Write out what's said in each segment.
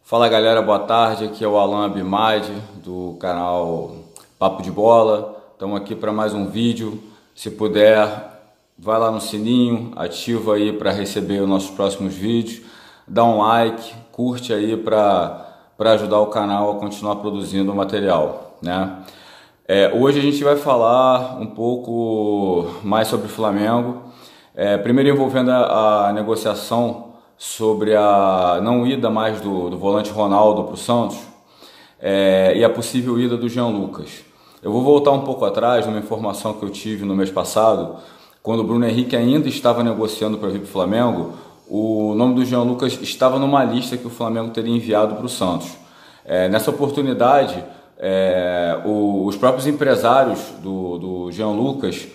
Fala galera, boa tarde, aqui é o Alan Abimad do canal Papo de Bola. Estamos aqui para mais um vídeo. Se puder, vai lá no sininho, ativa aí para receber os nossos próximos vídeos, dá um like, curte aí para ajudar o canal a continuar produzindo material, né? Hoje a gente vai falar um pouco mais sobre o Flamengo, primeiro envolvendo a negociação sobre a não ida mais do volante Ronaldo para o Santos e a possível ida do Jean Lucas. Eu vou voltar um pouco atrás numa informação que eu tive no mês passado, quando o Bruno Henrique ainda estava negociando para vir para o Flamengo. O nome do Jean Lucas estava numa lista que o Flamengo teria enviado para o Santos. Nessa oportunidade, os próprios empresários do Jean Lucas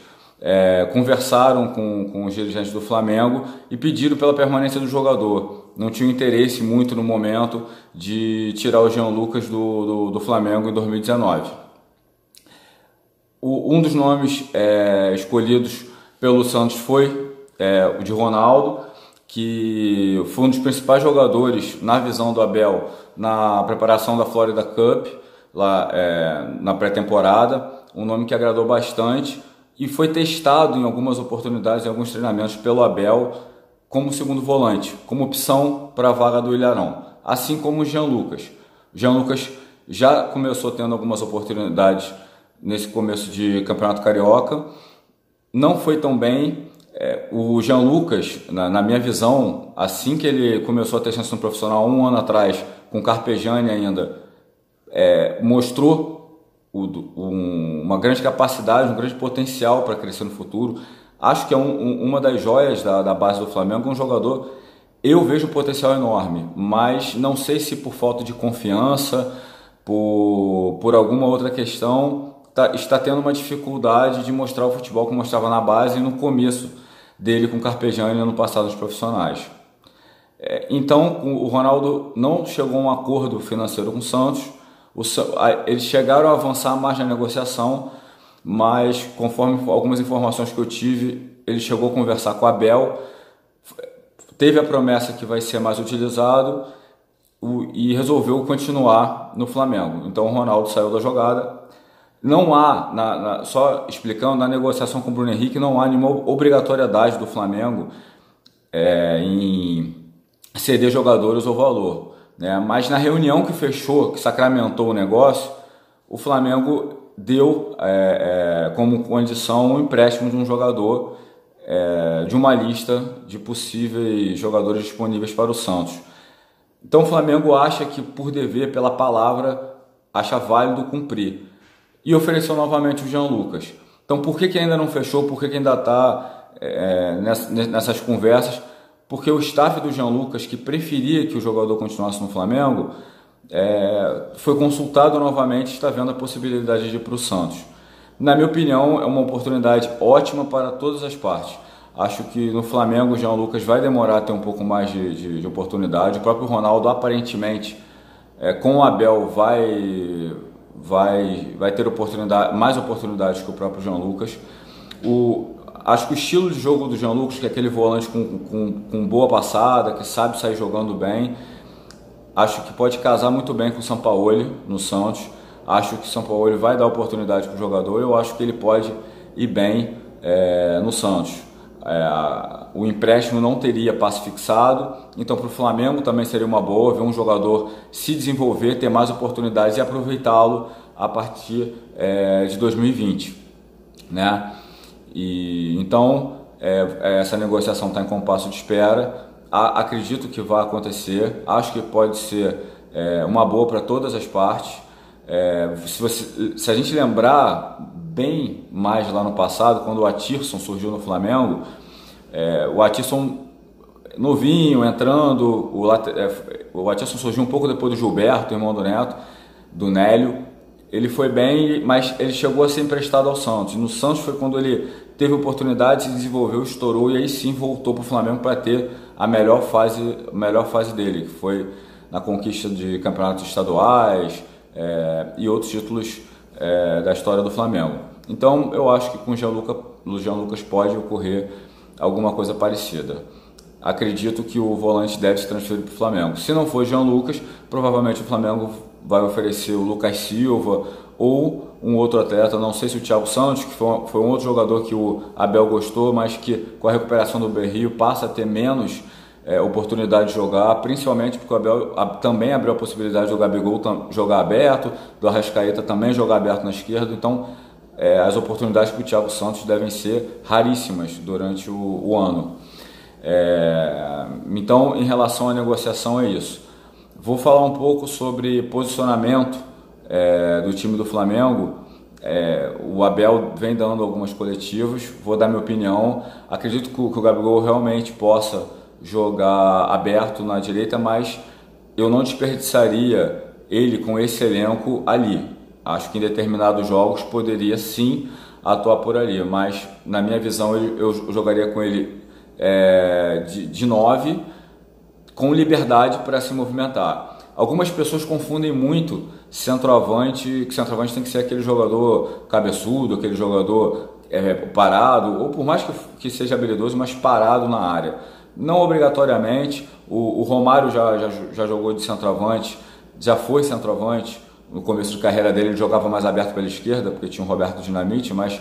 conversaram com os dirigentes do Flamengo e pediram pela permanência do jogador. Não tinham interesse muito no momento de tirar o Jean Lucas do Flamengo em 2019. Um dos nomes escolhidos pelo Santos foi o de Ronaldo, que foi um dos principais jogadores, na visão do Abel, na preparação da Florida Cup, lá na pré-temporada, um nome que agradou bastante e foi testado em algumas oportunidades, em alguns treinamentos pelo Abel como segundo volante, como opção para a vaga do Ilharão, assim como o Jean Lucas. O Jean Lucas já começou tendo algumas oportunidades nesse começo de Campeonato Carioca, não foi tão bem. O Jean Lucas, na minha visão, assim que ele começou a ter chance no profissional, um ano atrás, com o Carpegiani ainda, mostrou uma grande capacidade, um grande potencial para crescer no futuro. Acho que é uma das joias da base do Flamengo, um jogador, eu vejo um potencial enorme, mas não sei se por falta de confiança, por alguma outra questão, está tendo uma dificuldade de mostrar o futebol que mostrava na base e no começo dele com o Carpegiani no passado dos profissionais. Então o Ronaldo não chegou a um acordo financeiro com o Santos. Eles chegaram a avançar mais na negociação, mas conforme algumas informações que eu tive, ele chegou a conversar com o Abel, teve a promessa que vai ser mais utilizado e resolveu continuar no Flamengo. Então o Ronaldo saiu da jogada. Não há, só explicando, na negociação com o Bruno Henrique, não há nenhuma obrigatoriedade do Flamengo em ceder jogadores ou valor. Mas na reunião que fechou, que sacramentou o negócio, o Flamengo deu como condição um empréstimo de um jogador de uma lista de possíveis jogadores disponíveis para o Santos. Então o Flamengo acha que, por dever, pela palavra, acha válido cumprir e ofereceu novamente o Jean Lucas. Então por que ainda não fechou? Por que ainda está nessas conversas? Porque o staff do Jean Lucas, que preferia que o jogador continuasse no Flamengo, foi consultado novamente e está vendo a possibilidade de ir para o Santos. Na minha opinião, é uma oportunidade ótima para todas as partes. Acho que no Flamengo o Jean Lucas vai demorar a ter um pouco mais de oportunidade. O próprio Ronaldo, aparentemente, com o Abel, vai ter mais oportunidades que o próprio Jean Lucas. Acho que o estilo de jogo do Jean Lucas, que é aquele volante com boa passada, que sabe sair jogando bem, acho que pode casar muito bem com o Sampaoli no Santos. Acho que o Sampaoli vai dar oportunidade para o jogador. Eu acho que ele pode ir bem no Santos. O empréstimo não teria passe fixado, então para o Flamengo também seria uma boa ver um jogador se desenvolver, ter mais oportunidades e aproveitá-lo a partir de 2020, né? Então essa negociação está em compasso de espera. Acredito que vai acontecer. Acho que pode ser uma boa para todas as partes. Se a gente lembrar bem mais lá no passado, quando o Atirson surgiu no Flamengo, o Atirson novinho, entrando, o Atirson surgiu um pouco depois do Gilberto, irmão do Neto, do Nélio. Ele foi bem, mas ele chegou a ser emprestado ao Santos. No Santos foi quando ele teve oportunidade, se desenvolveu, estourou e aí sim voltou para o Flamengo para ter a melhor fase dele, que foi na conquista de campeonatos estaduais e outros títulos da história do Flamengo. Então eu acho que com o Jean Lucas pode ocorrer alguma coisa parecida. acredito que o volante deve se transferir para o Flamengo. Se não for Jean Lucas, provavelmente o Flamengo vai oferecer o Lucas Silva ou um outro atleta, não sei se o Thiago Santos, que foi um outro jogador que o Abel gostou, mas que com a recuperação do Berrio passa a ter menos oportunidade de jogar, principalmente porque o Abel também abriu a possibilidade do Gabigol jogar aberto, do Arrascaeta também jogar aberto na esquerda, então as oportunidades para o Thiago Santos devem ser raríssimas durante o ano. Então, em relação à negociação, é isso. Vou falar um pouco sobre posicionamento do time do Flamengo. O Abel vem dando algumas coletivas, vou dar minha opinião. Acredito que o Gabigol realmente possa jogar aberto na direita, mas eu não desperdiçaria ele com esse elenco ali. Acho que em determinados jogos poderia sim atuar por ali, mas na minha visão eu jogaria com ele de 9, com liberdade para se movimentar. Algumas pessoas confundem muito centroavante, que centroavante tem que ser aquele jogador cabeçudo, aquele jogador parado, ou por mais que seja habilidoso, mas parado na área. Não obrigatoriamente. O Romário já jogou de centroavante, já foi centroavante. No começo de carreira dele ele jogava mais aberto pela esquerda, porque tinha o Roberto Dinamite, mas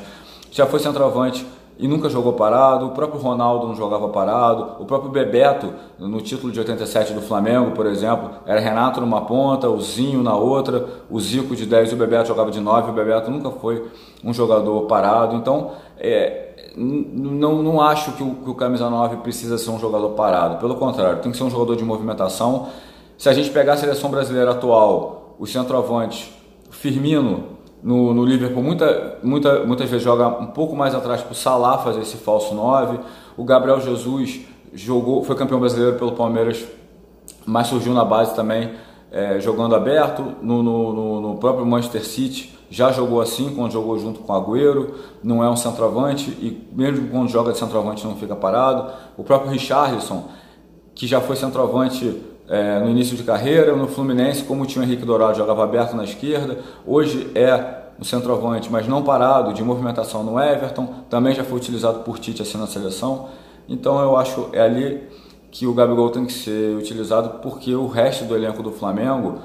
já foi centroavante e nunca jogou parado. O próprio Ronaldo não jogava parado. O próprio Bebeto, no título de 87 do Flamengo, por exemplo, era Renato numa ponta, o Zinho na outra, o Zico de 10 e o Bebeto jogava de 9. O Bebeto nunca foi um jogador parado. Então, não acho que o camisa 9 precisa ser um jogador parado. Pelo contrário, tem que ser um jogador de movimentação. Se a gente pegar a seleção brasileira atual, os centroavantes, Firmino no Liverpool muitas vezes joga um pouco mais atrás para o Salah fazer esse falso 9. O Gabriel Jesus foi campeão brasileiro pelo Palmeiras, mas surgiu na base também jogando aberto. No próprio Manchester City já jogou assim, quando jogou junto com o Agüero. Não é um centroavante e mesmo quando joga de centroavante não fica parado. O próprio Richarlison, que já foi centroavante no início de carreira, no Fluminense, como tinha o Henrique Dourado, jogava aberto na esquerda. Hoje no centroavante, mas não parado, de movimentação no Everton. Também já foi utilizado por Tite assim na seleção. Então eu acho ali que o Gabigol tem que ser utilizado, porque o resto do elenco do Flamengo,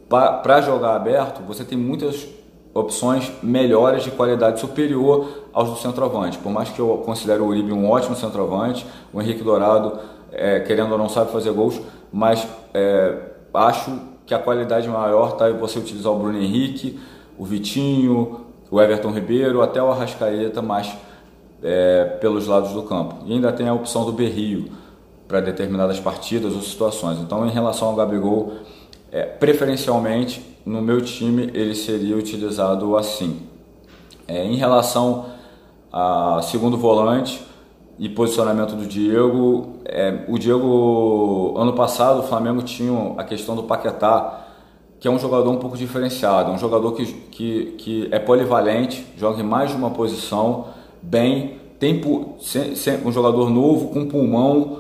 para jogar aberto, você tem muitas opções melhores, de qualidade superior aos do centroavante. Por mais que eu considere o Uribe um ótimo centroavante, o Henrique Dourado, querendo ou não, sabe fazer gols, mas acho que a qualidade maior está em você utilizar o Bruno Henrique, o Vitinho, o Everton Ribeiro, até o Arrascaeta, mas pelos lados do campo. E ainda tem a opção do Berrio para determinadas partidas ou situações. Então, em relação ao Gabigol, preferencialmente no meu time ele seria utilizado assim. Em relação a segundo volante e posicionamento do Diego, o Diego, ano passado o Flamengo tinha a questão do Paquetá, que é um jogador um pouco diferenciado, um jogador que é polivalente, joga em mais de uma posição, um jogador novo, com pulmão,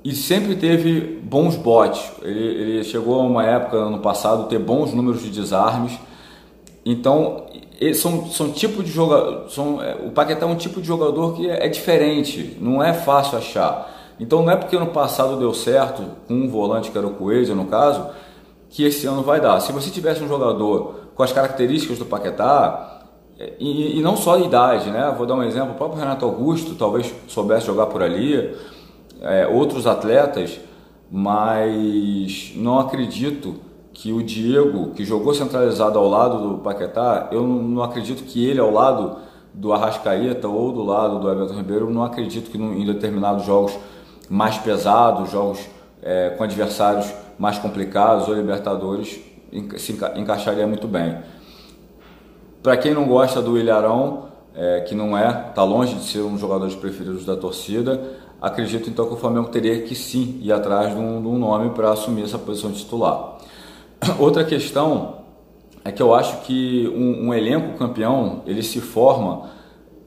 e sempre teve bons botes. Ele chegou a uma época, ano passado, ter bons números de desarmes. Então, são tipo de jogador, o Paquetá é um tipo de jogador que é diferente, não é fácil achar. Então não é porque no passado deu certo com um volante que era o Coelho, no caso, que esse ano vai dar. Se você tivesse um jogador com as características do Paquetá, e não só a idade, né? Vou dar um exemplo, o próprio Renato Augusto talvez soubesse jogar por ali, outros atletas, mas não acredito que o Diego, que jogou centralizado ao lado do Paquetá, eu não acredito que ele ao lado do Arrascaeta ou do lado do Everton Ribeiro, não acredito que em determinados jogos mais pesados, jogos com adversários mais complicados ou Libertadores, se encaixaria muito bem. Para quem não gosta do Ilharão, que não está longe de ser um dos jogadores preferidos da torcida, acredito então que o Flamengo teria que sim ir atrás de um nome para assumir essa posição de titular. Outra questão é que eu acho que um elenco campeão, ele se forma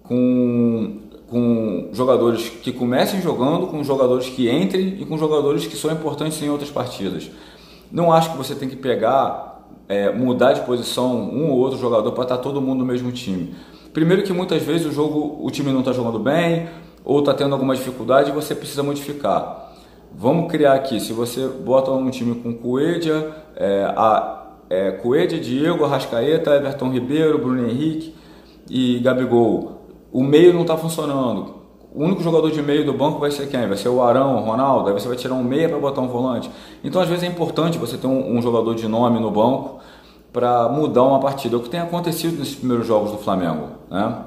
com jogadores que comecem jogando, com jogadores que entrem e com jogadores que são importantes em outras partidas. Não acho que você tem que pegar, mudar de posição um ou outro jogador para estar todo mundo no mesmo time. Primeiro que muitas vezes o time não está jogando bem, ou está tendo alguma dificuldade e você precisa modificar. Vamos criar aqui, se você bota um time com Coelho, Coelho, Diego, Arrascaeta, Everton Ribeiro, Bruno Henrique e Gabigol, o meio não está funcionando. O único jogador de meio do banco vai ser quem? Vai ser o Arão, o Ronaldo, aí você vai tirar um meia para botar um volante. Então às vezes é importante você ter um jogador de nome no banco para mudar uma partida. É o que tem acontecido nesses primeiros jogos do Flamengo, né?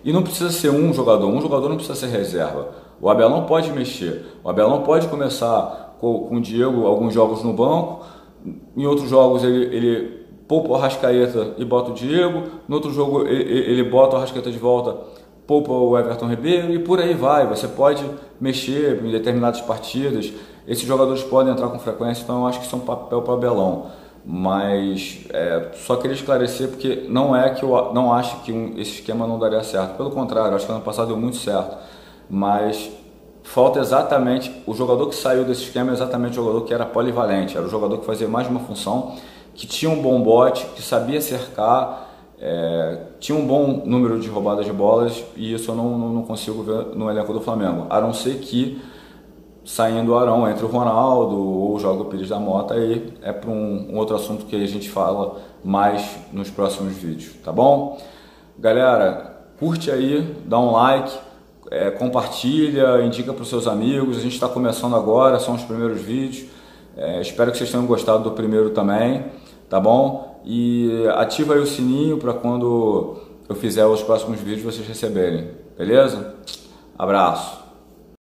E não precisa ser um jogador não precisa ser reserva. O Abelão pode mexer, o Abelão pode começar com o Diego alguns jogos no banco, em outros jogos ele poupa o Arrascaeta e bota o Diego, no outro jogo ele bota o Arrascaeta de volta, poupa o Everton Ribeiro e por aí vai. Você pode mexer em determinadas partidas, esses jogadores podem entrar com frequência, então eu acho que isso é um papel para o Abelão. Mas só queria esclarecer porque não é que eu não acho que esse esquema não daria certo. Pelo contrário, acho que ano passado deu muito certo. Mas falta exatamente, o jogador que saiu desse esquema é exatamente o jogador que era polivalente. Era o jogador que fazia mais de uma função, que tinha um bom bote, que sabia cercar, tinha um bom número de roubadas de bolas, e isso eu não consigo ver no elenco do Flamengo. A não ser que saindo o Arão, entre o Ronaldo ou joga o Pires da Mota, aí é para um outro assunto que a gente fala mais nos próximos vídeos, tá bom? Galera, curte aí, dá um like, compartilha, indica para os seus amigos. A gente está começando agora, são os primeiros vídeos, espero que vocês tenham gostado do primeiro também, tá bom? E ativa aí o sininho para quando eu fizer os próximos vídeos vocês receberem, beleza? Abraço!